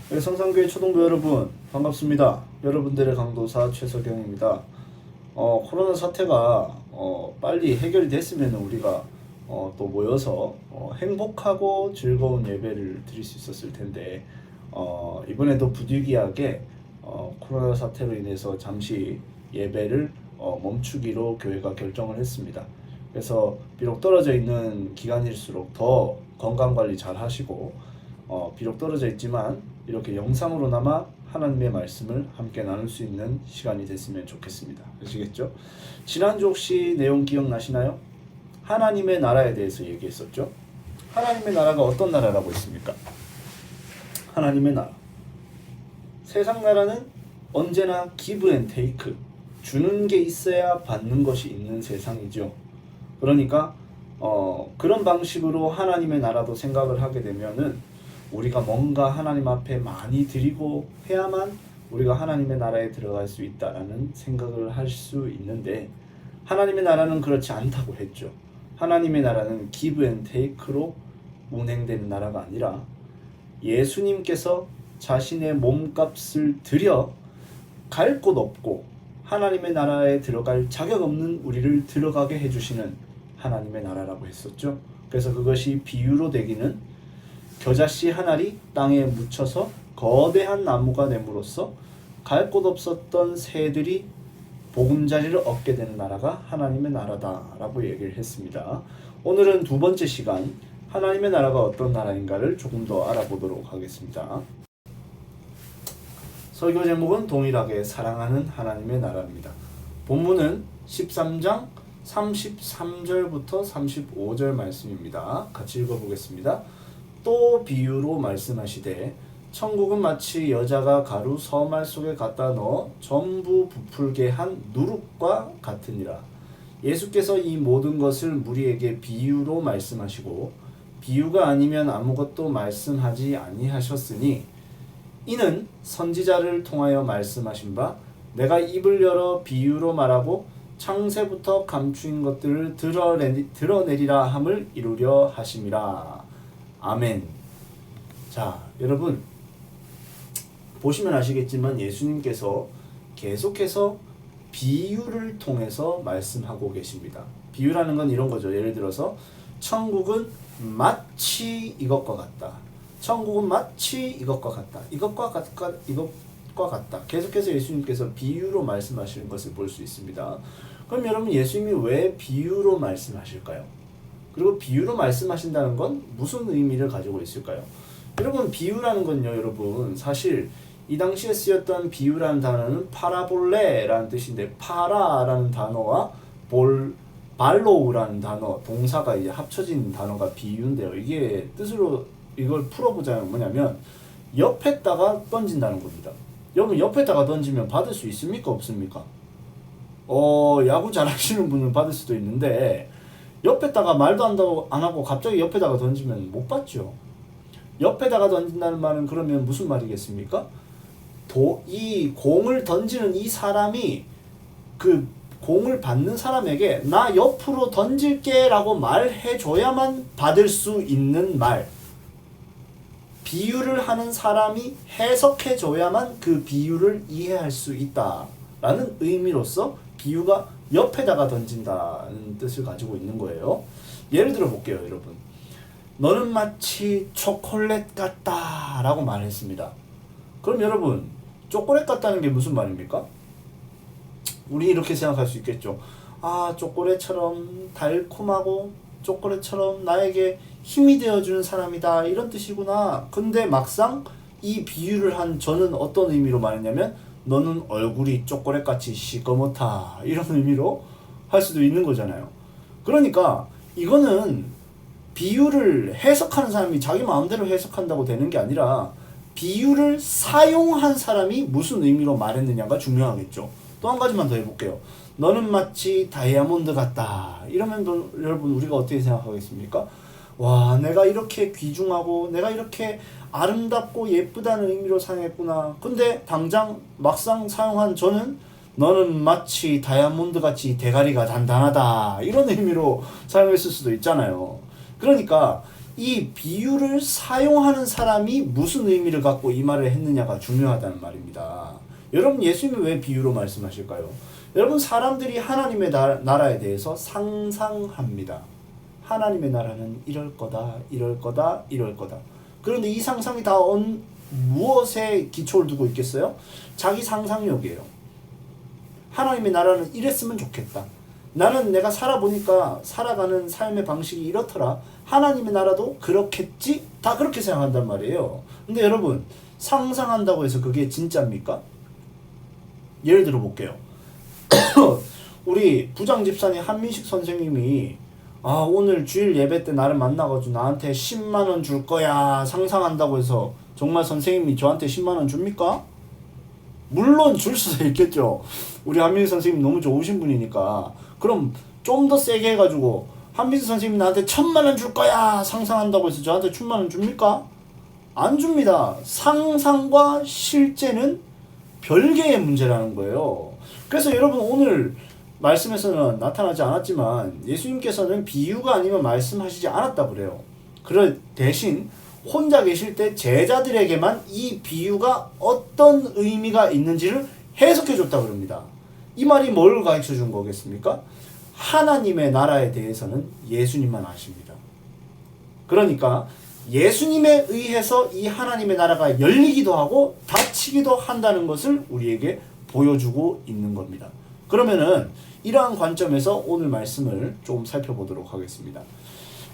네, 성산교회 초등부 여러분 반갑습니다. 여러분들의 강도사 최석영입니다. 코로나 사태가 빨리 해결이 됐으면 우리가 또 모여서 행복하고 즐거운 예배를 드릴 수 있었을 텐데 이번에도 부득이하게 코로나 사태로 인해서 잠시 예배를 멈추기로 교회가 결정을 했습니다. 그래서 비록 떨어져 있는 기간일수록 더 건강관리 잘 하시고 비록 떨어져 있지만 이렇게 영상으로나마 하나님의 말씀을 함께 나눌 수 있는 시간이 됐으면 좋겠습니다. 아시겠죠? 지난주 혹시 내용 기억나시나요? 하나님의 나라에 대해서 얘기했었죠. 하나님의 나라가 어떤 나라라고 했습니까? 하나님의 나라, 세상 나라는 언제나 give and take, 주는 게 있어야 받는 것이 있는 세상이죠. 그러니까 그런 방식으로 하나님의 나라도 생각을 하게 되면은 우리가 뭔가 하나님 앞에 많이 드리고 해야만 우리가 하나님의 나라에 들어갈 수 있다라는 생각을 할 수 있는데, 하나님의 나라는 그렇지 않다고 했죠. 하나님의 나라는 give and take로 운행되는 나라가 아니라 예수님께서 자신의 몸값을 들여 갈 곳 없고 하나님의 나라에 들어갈 자격 없는 우리를 들어가게 해주시는 하나님의 나라라고 했었죠. 그래서 그것이 비유로 되기는 겨자씨 한 알이 땅에 묻혀서 거대한 나무가 됨으로써 갈 곳 없었던 새들이 보금자리를 얻게 되는 나라가 하나님의 나라다라고 얘기를 했습니다. 오늘은 두 번째 시간, 하나님의 나라가 어떤 나라인가를 조금 더 알아보도록 하겠습니다. 설교 제목은 동일하게 사랑하는 하나님의 나라입니다. 본문은 13장 33절부터 35절 말씀입니다. 같이 읽어보겠습니다. 또 비유로 말씀하시되 천국은 마치 여자가 가루 서말 속에 갖다 넣어 전부 부풀게 한 누룩과 같으니라. 예수께서 이 모든 것을 무리에게 비유로 말씀하시고 비유가 아니면 아무것도 말씀하지 아니하셨으니 이는 선지자를 통하여 말씀하신 바 내가 입을 열어 비유로 말하고 창세부터 감추인 것들을 드러내리라 함을 이루려 하심이라. 아멘. 자, 여러분 보시면 아시겠지만 예수님께서 계속해서 비유를 통해서 말씀하고 계십니다. 비유라는 건 이런 거죠. 예를 들어서 천국은 마치 이것과 같다. 천국은 마치 이것과 같다. 이것과 같다. 계속해서 예수님께서 비유로 말씀하시는 것을 볼 수 있습니다. 그럼 여러분, 예수님이 왜 비유로 말씀하실까요? 그리고 비유로 말씀하신다는 건 무슨 의미를 가지고 있을까요? 여러분, 비유라는 건요, 여러분, 사실 이 당시에 쓰였던 비유라는 단어는 파라볼레라는 뜻인데, 파라라는 단어와 발로우라는 단어, 동사가 이제 합쳐진 단어가 비유인데요. 이게 뜻으로 이걸 풀어보자면 뭐냐면 옆에다가 던진다는 겁니다. 여러분, 옆에다가 던지면 받을 수 있습니까? 없습니까? 야구 잘하시는 분은 받을 수도 있는데 옆에다가 말도 안 하고 갑자기 옆에다가 던지면 못 받죠. 옆에다가 던진다는 말은 그러면 무슨 말이겠습니까? 이 공을 던지는 이 사람이 그 공을 받는 사람에게 나 옆으로 던질게 라고 말해줘야만 받을 수 있는 말. 비유를 하는 사람이 해석해줘야만 그 비유를 이해할 수 있다라는 의미로서 비유가 옆에다가 던진다는 뜻을 가지고 있는 거예요. 예를 들어 볼게요, 여러분. 너는 마치 초콜릿 같다 라고 말했습니다. 그럼 여러분, 초콜릿 같다는 게 무슨 말입니까? 우리 이렇게 생각할 수 있겠죠. 초콜릿처럼 달콤하고 초콜릿처럼 나에게 힘이 되어주는 사람이다, 이런 뜻이구나. 근데 막상 이 비유를 한 저는 어떤 의미로 말했냐면 너는 얼굴이 초콜릿같이 시꺼멓다, 이런 의미로 할 수도 있는 거잖아요. 그러니까 이거는 비유를 해석하는 사람이 자기 마음대로 해석한다고 되는 게 아니라 비유를 사용한 사람이 무슨 의미로 말했느냐가 중요하겠죠. 또 한 가지만 더 해볼게요. 너는 마치 다이아몬드 같다. 이러면 여러분, 우리가 어떻게 생각하겠습니까? 와, 내가 이렇게 귀중하고 내가 이렇게 아름답고 예쁘다는 의미로 사용했구나. 근데 당장 막상 사용한 저는 너는 마치 다이아몬드같이 대가리가 단단하다, 이런 의미로 사용했을 수도 있잖아요. 그러니까 이 비유를 사용하는 사람이 무슨 의미를 갖고 이 말을 했느냐가 중요하다는 말입니다. 여러분 예수님이 왜 비유로 말씀하실까요? 여러분 사람들이 하나님의 나라에 대해서 상상합니다. 하나님의 나라는 이럴 거다, 이럴 거다, 이럴 거다. 그런데 이 상상이 다 무엇에 기초를 두고 있겠어요? 자기 상상력이에요. 하나님의 나라는 이랬으면 좋겠다. 나는 내가 살아보니까 살아가는 삶의 방식이 이렇더라. 하나님의 나라도 그렇겠지? 다 그렇게 생각한단 말이에요. 근데 여러분 상상한다고 해서 그게 진짜입니까? 예를 들어 볼게요. 우리 부장집사님 한민식 선생님이 오늘 주일 예배 때 나를 만나가지고 나한테 10만원 줄 거야 상상한다고 해서 정말 선생님이 저한테 10만원 줍니까? 물론 줄 수도 있겠죠. 우리 한민식 선생님 너무 좋으신 분이니까. 그럼 좀 더 세게 해가지고 한민식 선생님이 나한테 1000만원 줄 거야 상상한다고 해서 저한테 1000만원 줍니까? 안 줍니다. 상상과 실제는 별개의 문제라는 거예요. 그래서 여러분 오늘 말씀에서는 나타나지 않았지만 예수님께서는 비유가 아니면 말씀하시지 않았다 그래요. 그럴 대신 혼자 계실 때 제자들에게만 이 비유가 어떤 의미가 있는지를 해석해 줬다 그럽니다. 이 말이 뭘 가르쳐 준 거겠습니까? 하나님의 나라에 대해서는 예수님만 아십니다. 그러니까 예수님에 의해서 이 하나님의 나라가 열리기도 하고 닫히기도 한다는 것을 우리에게 보여주고 있는 겁니다. 그러면은 이러한 관점에서 오늘 말씀을 좀 살펴보도록 하겠습니다.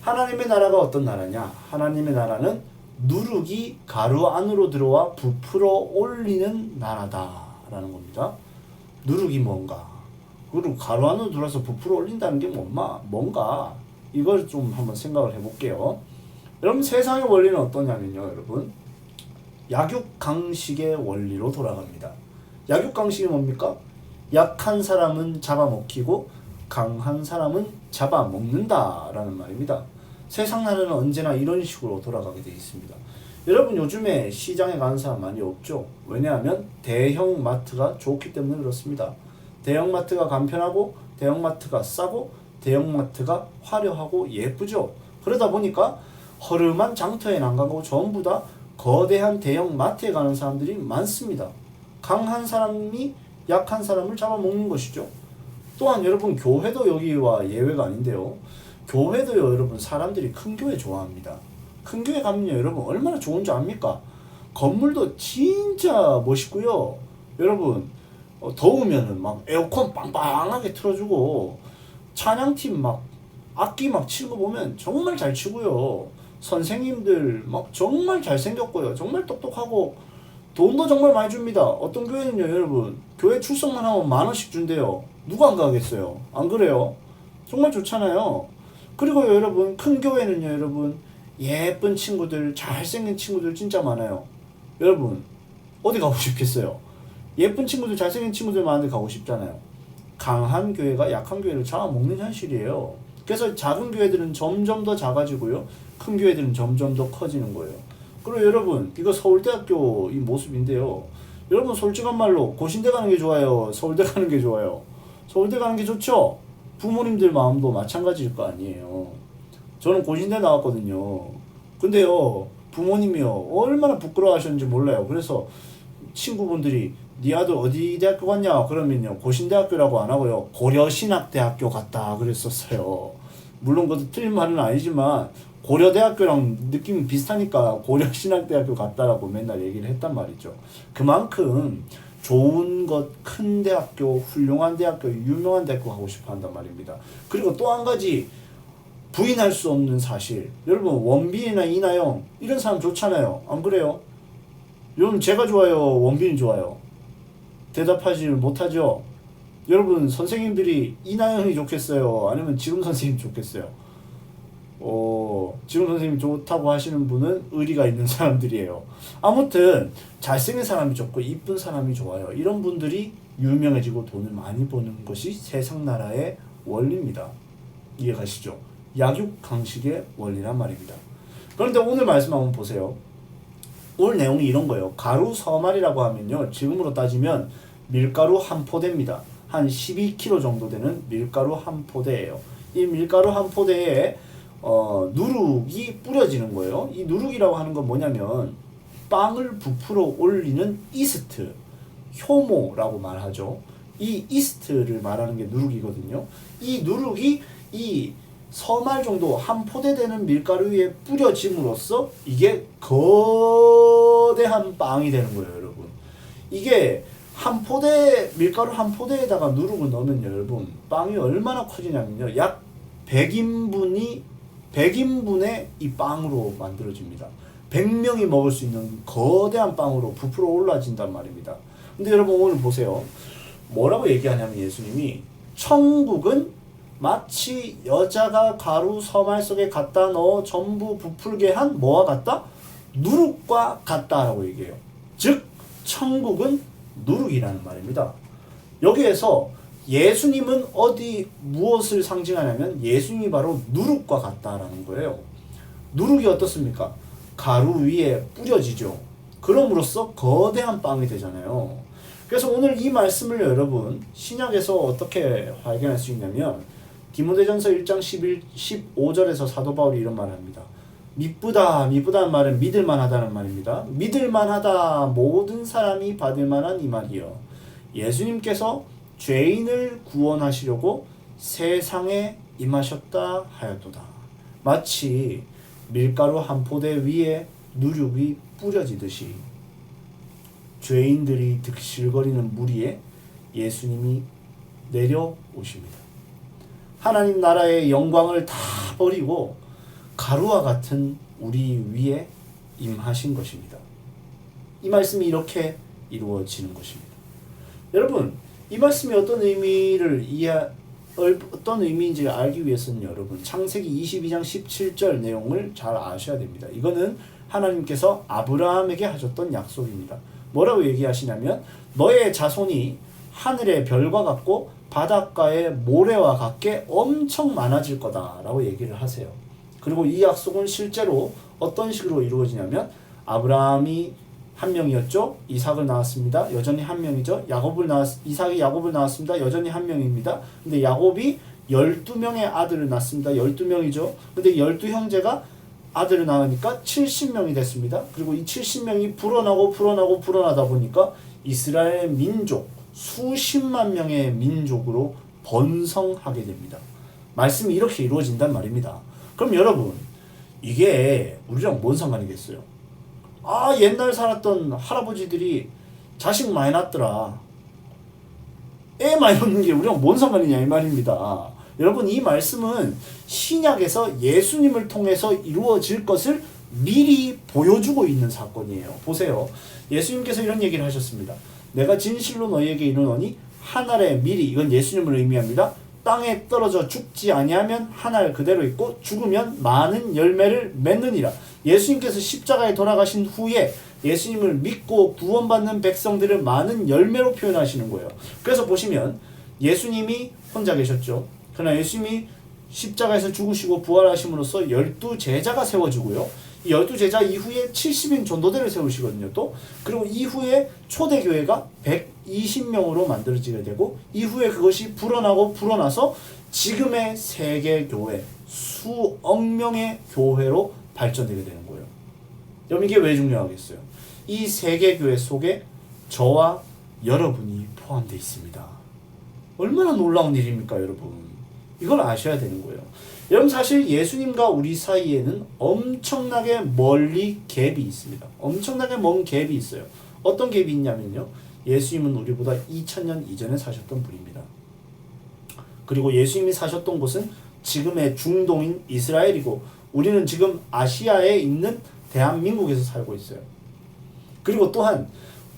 하나님의 나라가 어떤 나라냐? 하나님의 나라는 누룩이 가루 안으로 들어와 부풀어 올리는 나라다라는 겁니다. 누룩이 뭔가? 그리고 가루 안으로 들어와서 부풀어 올린다는 게 뭔가? 이걸 좀 한번 생각을 해볼게요. 여러분 세상의 원리는 어떠냐면요, 여러분 약육강식의 원리로 돌아갑니다. 약육강식이 뭡니까? 약한 사람은 잡아먹히고 강한 사람은 잡아먹는다라는 말입니다. 세상 나라는 언제나 이런 식으로 돌아가게 되어 있습니다. 여러분 요즘에 시장에 가는 사람 많이 없죠? 왜냐하면 대형 마트가 좋기 때문에 그렇습니다. 대형 마트가 간편하고 대형 마트가 싸고 대형 마트가 화려하고 예쁘죠? 그러다 보니까 허름한 장터에는 안 가고 전부 다 거대한 대형 마트에 가는 사람들이 많습니다. 강한 사람이 약한 사람을 잡아먹는 것이죠. 또한 여러분 교회도 여기와 예외가 아닌데요. 교회도요 여러분 사람들이 큰 교회 좋아합니다. 큰 교회 가면요 여러분 얼마나 좋은 줄 압니까? 건물도 진짜 멋있고요. 여러분 더우면은 막 에어컨 빵빵하게 틀어주고 찬양팀 막 악기 막 치는 거 보면 정말 잘 치고요. 선생님들 막 정말 잘생겼고요. 정말 똑똑하고 돈도 정말 많이 줍니다. 어떤 교회는요 여러분 교회 출석만 하면 10,000원씩 준대요. 누가 안 가겠어요? 안 그래요? 정말 좋잖아요. 그리고 여러분 큰 교회는요 여러분 예쁜 친구들 잘생긴 친구들 진짜 많아요. 여러분 어디 가고 싶겠어요? 예쁜 친구들 잘생긴 친구들 많은데 가고 싶잖아요. 강한 교회가 약한 교회를 잡아먹는 현실이에요. 그래서 작은 교회들은 점점 더 작아지고요 큰 교회들은 점점 더 커지는 거예요. 그리고 여러분 이거 서울대학교 이 모습인데요. 여러분 솔직한 말로 고신대 가는 게 좋아요? 서울대 가는 게 좋아요? 서울대 가는 게 좋죠? 부모님들 마음도 마찬가지일 거 아니에요. 저는 고신대 나왔거든요. 근데요 부모님이요 얼마나 부끄러워하셨는지 몰라요. 그래서 친구분들이 네 아들 어디 대학교 갔냐 그러면요 고신대학교라고 안 하고요 고려신학대학교 갔다 그랬었어요. 물론 그것도 틀린 말은 아니지만 고려대학교랑 느낌이 비슷하니까 고려신학대학교 갔다라고 맨날 얘기를 했단 말이죠. 그만큼 좋은 것, 큰 대학교, 훌륭한 대학교, 유명한 대학교 가고 싶어 한단 말입니다. 그리고 또 한 가지 부인할 수 없는 사실, 여러분 원빈이나 이나영 이런 사람 좋잖아요. 안 그래요? 여러분 제가 좋아요? 원빈이 좋아요? 대답하지 못하죠? 여러분 선생님들이 이나영이 좋겠어요? 아니면 지금 선생님 좋겠어요? 지금 선생님 좋다고 하시는 분은 의리가 있는 사람들이에요. 아무튼 잘생긴 사람이 좋고 이쁜 사람이 좋아요. 이런 분들이 유명해지고 돈을 많이 버는 것이 세상 나라의 원리입니다. 이해가시죠? 약육강식의 원리란 말입니다. 그런데 오늘 말씀 한번 보세요. 오늘 내용이 이런 거예요. 가루 서말이라고 하면요 지금으로 따지면 밀가루 한 포대입니다. 한 12kg 정도 되는 밀가루 한 포대예요. 이 밀가루 한 포대에 누룩이 뿌려지는 거예요. 이 누룩이라고 하는 건 뭐냐면 빵을 부풀어 올리는 이스트, 효모라고 말하죠. 이 이스트를 말하는 게 누룩이거든요. 이 누룩이 이 서말 정도 한 포대 되는 밀가루 위에 뿌려짐으로써 이게 거대한 빵이 되는 거예요, 여러분. 이게 한 포대 밀가루 한 포대에다가 누룩을 넣으면 여러분 빵이 얼마나 커지냐면요, 약 100인분의 이 빵으로 만들어집니다. 100명이 먹을 수 있는 거대한 빵으로 부풀어 올라진단 말입니다. 근데 여러분 오늘 보세요. 뭐라고 얘기하냐면 예수님이 천국은 마치 여자가 가루 서말 속에 갖다 넣어 전부 부풀게 한 뭐와 같다? 누룩과 같다라고 얘기해요. 즉 천국은 누룩이라는 말입니다. 여기에서 예수님은 무엇을 상징하냐면 예수님이 바로 누룩과 같다라는 거예요. 누룩이 어떻습니까? 가루 위에 뿌려지죠. 그럼으로써 거대한 빵이 되잖아요. 그래서 오늘 이 말씀을 여러분 신약에서 어떻게 발견할 수 있냐면 디모데전서 1장 15절에서 사도 바울이 이런 말을 합니다. 미쁘다는 말은 믿을만하다는 말입니다. 믿을만하다 모든 사람이 받을만한 이 말이요. 예수님께서 죄인을 구원하시려고 세상에 임하셨다 하였도다. 마치 밀가루 한 포대 위에 누룩이 뿌려지듯이 죄인들이 득실거리는 물 위에 예수님이 내려오십니다. 하나님 나라의 영광을 다 버리고 가루와 같은 우리 위에 임하신 것입니다. 이 말씀이 이렇게 이루어지는 것입니다. 여러분, 이 말씀이 어떤 의미인지 알기 위해서는 여러분 창세기 22장 17절 내용을 잘 아셔야 됩니다. 이거는 하나님께서 아브라함에게 하셨던 약속입니다. 뭐라고 얘기하시냐면 너의 자손이 하늘의 별과 같고 바닷가의 모래와 같게 엄청 많아질 거다라고 얘기를 하세요. 그리고 이 약속은 실제로 어떤 식으로 이루어지냐면 아브라함이 한 명이었죠. 이삭을 낳았습니다. 여전히 한 명이죠. 이삭이 야곱을 낳았습니다. 여전히 한 명입니다. 근데 야곱이 12명의 아들을 낳습니다. 12명이죠. 근데 12형제가 아들을 낳으니까 70명이 됐습니다. 그리고 이 70명이 불어나다 보니까 이스라엘 민족 수십만 명의 민족으로 번성하게 됩니다. 말씀이 이렇게 이루어진단 말입니다. 그럼 여러분 이게 우리랑 뭔 상관이겠어요? 옛날 살았던 할아버지들이 자식 많이 낳았더라. 애 많이 낳는 게 우리랑 뭔 상관이냐 이 말입니다. 여러분 이 말씀은 신약에서 예수님을 통해서 이루어질 것을 미리 보여주고 있는 사건이에요. 보세요. 예수님께서 이런 얘기를 하셨습니다. 내가 진실로 너희에게 이르노니 한 알의 밀이, 이건 예수님을 의미합니다. 땅에 떨어져 죽지 아니하면 한 알 그대로 있고 죽으면 많은 열매를 맺느니라. 예수님께서 십자가에 돌아가신 후에 예수님을 믿고 구원받는 백성들을 많은 열매로 표현하시는 거예요. 그래서 보시면 예수님이 혼자 계셨죠. 그러나 예수님이 십자가에서 죽으시고 부활하심으로써 12제자가 세워지고요. 이 12제자 이후에 70인 전도대를 세우시거든요. 또 그리고 이후에 초대교회가 120명으로 만들어지게 되고 이후에 그것이 불어나서 지금의 세계교회 수억 명의 교회로 발전되게 되는 거예요. 여러분 이게 왜 중요하겠어요? 이 세계교회 속에 저와 여러분이 포함되어 있습니다. 얼마나 놀라운 일입니까 여러분? 이걸 아셔야 되는 거예요. 여러분 사실 예수님과 우리 사이에는 엄청나게 멀리 갭이 있습니다. 엄청나게 먼 갭이 있어요. 어떤 갭이 있냐면요. 예수님은 우리보다 2000년 이전에 사셨던 분입니다. 그리고 예수님이 사셨던 곳은 지금의 중동인 이스라엘이고 우리는 지금 아시아에 있는 대한민국에서 살고 있어요. 그리고 또한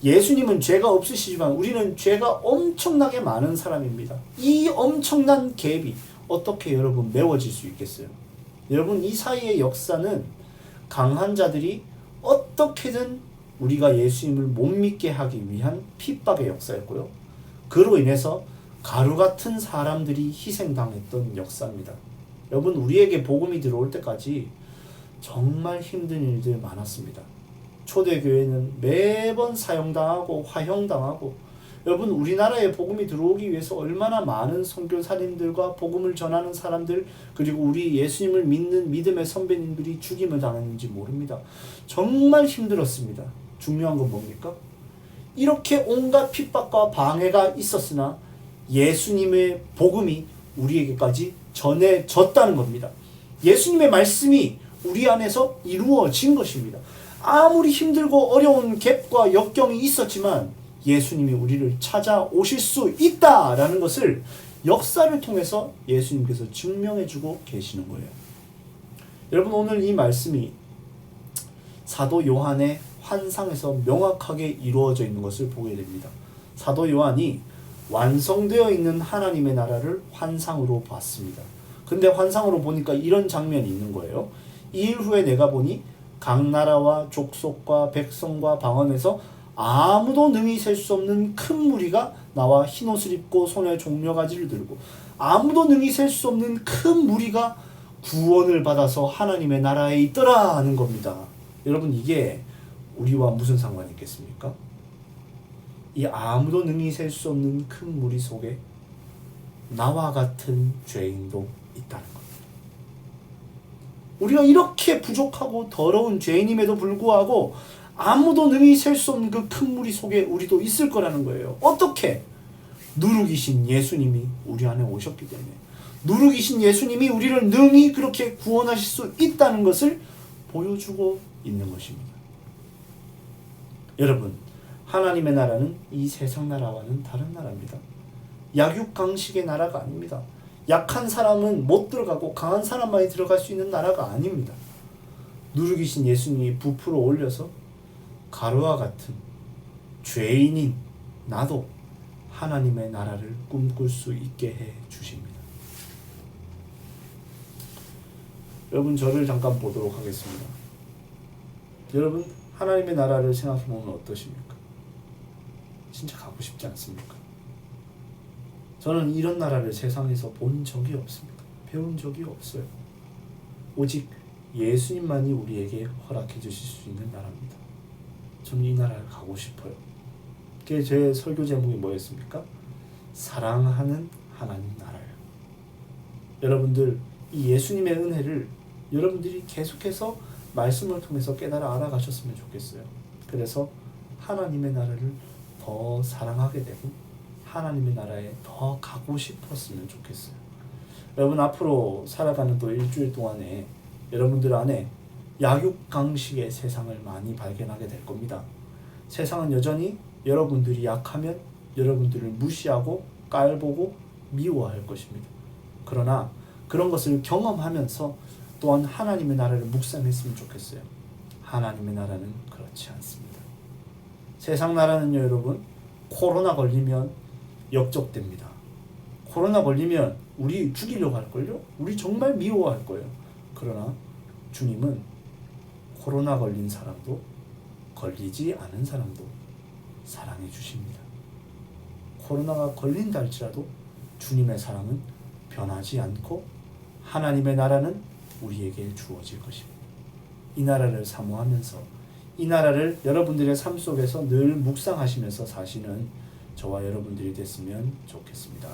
예수님은 죄가 없으시지만 우리는 죄가 엄청나게 많은 사람입니다. 이 엄청난 갭이 어떻게 여러분 메워질 수 있겠어요? 여러분 이 사이의 역사는 강한 자들이 어떻게든 우리가 예수님을 못 믿게 하기 위한 핍박의 역사였고요. 그로 인해서 가루 같은 사람들이 희생당했던 역사입니다. 여러분 우리에게 복음이 들어올 때까지 정말 힘든 일들 많았습니다. 초대교회는 매번 사형당하고 화형당하고 여러분, 우리나라에 복음이 들어오기 위해서 얼마나 많은 선교사님들과 복음을 전하는 사람들, 그리고 우리 예수님을 믿는 믿음의 선배님들이 죽임을 당했는지 모릅니다. 정말 힘들었습니다. 중요한 건 뭡니까? 이렇게 온갖 핍박과 방해가 있었으나 예수님의 복음이 우리에게까지 전해졌다는 겁니다. 예수님의 말씀이 우리 안에서 이루어진 것입니다. 아무리 힘들고 어려운 갭과 역경이 있었지만 예수님이 우리를 찾아오실 수 있다라는 것을 역사를 통해서 예수님께서 증명해주고 계시는 거예요. 여러분, 오늘 이 말씀이 사도 요한의 환상에서 명확하게 이루어져 있는 것을 보게 됩니다. 사도 요한이 완성되어 있는 하나님의 나라를 환상으로 봤습니다. 근데 환상으로 보니까 이런 장면이 있는 거예요. 2일 후에 내가 보니 각 나라와 족속과 백성과 방언에서 아무도 능히 셀 수 없는 큰 무리가 나와 흰옷을 입고 손에 종려가지를 들고, 아무도 능히 셀 수 없는 큰 무리가 구원을 받아서 하나님의 나라에 있더라 하는 겁니다. 여러분, 이게 우리와 무슨 상관이 있겠습니까? 이 아무도 능히 셀 수 없는 큰 무리 속에 나와 같은 죄인도 있다는 겁니다. 우리가 이렇게 부족하고 더러운 죄인임에도 불구하고 아무도 능히 셀 수 없는 그 큰 무리 속에 우리도 있을 거라는 거예요. 어떻게? 누룩이신 예수님이 우리 안에 오셨기 때문에, 누룩이신 예수님이 우리를 능히 그렇게 구원하실 수 있다는 것을 보여주고 있는 것입니다. 여러분, 하나님의 나라는 이 세상 나라와는 다른 나라입니다. 약육강식의 나라가 아닙니다. 약한 사람은 못 들어가고 강한 사람만이 들어갈 수 있는 나라가 아닙니다. 누룩이신 예수님이 부풀어 올려서 가루와 같은 죄인인 나도 하나님의 나라를 꿈꿀 수 있게 해 주십니다. 여러분, 저를 잠깐 보도록 하겠습니다. 여러분, 하나님의 나라를 생각해 보면 어떠십니까? 진짜 가고 싶지 않습니까? 저는 이런 나라를 세상에서 본 적이 없습니다. 배운 적이 없어요. 오직 예수님만이 우리에게 허락해 주실 수 있는 나라입니다. 저는 이 나라를 가고 싶어요. 그게 제 설교 제목이 뭐였습니까? 사랑하는 하나님 나라예요. 여러분들, 이 예수님의 은혜를 여러분들이 계속해서 말씀을 통해서 깨달아 알아가셨으면 좋겠어요. 그래서 하나님의 나라를 더 사랑하게 되고 하나님의 나라에 더 가고 싶었으면 좋겠어요. 여러분, 앞으로 살아가는 또 일주일 동안에 여러분들 안에 약육강식의 세상을 많이 발견하게 될 겁니다. 세상은 여전히 여러분들이 약하면 여러분들을 무시하고 깔보고 미워할 것입니다. 그러나 그런 것을 경험하면서 또한 하나님의 나라를 묵상했으면 좋겠어요. 하나님의 나라는 그렇지 않습니다. 세상 나라는요, 여러분, 코로나 걸리면 역적됩니다. 코로나 걸리면 우리 죽이려고 할걸요? 우리 정말 미워할 거예요. 그러나 주님은 코로나 걸린 사람도 걸리지 않은 사람도 사랑해 주십니다. 코로나가 걸린다 할지라도 주님의 사랑은 변하지 않고 하나님의 나라는 우리에게 주어질 것입니다. 이 나라를 사모하면서 이 나라를 여러분들의 삶 속에서 늘 묵상하시면서 사시는 저와 여러분들이 됐으면 좋겠습니다.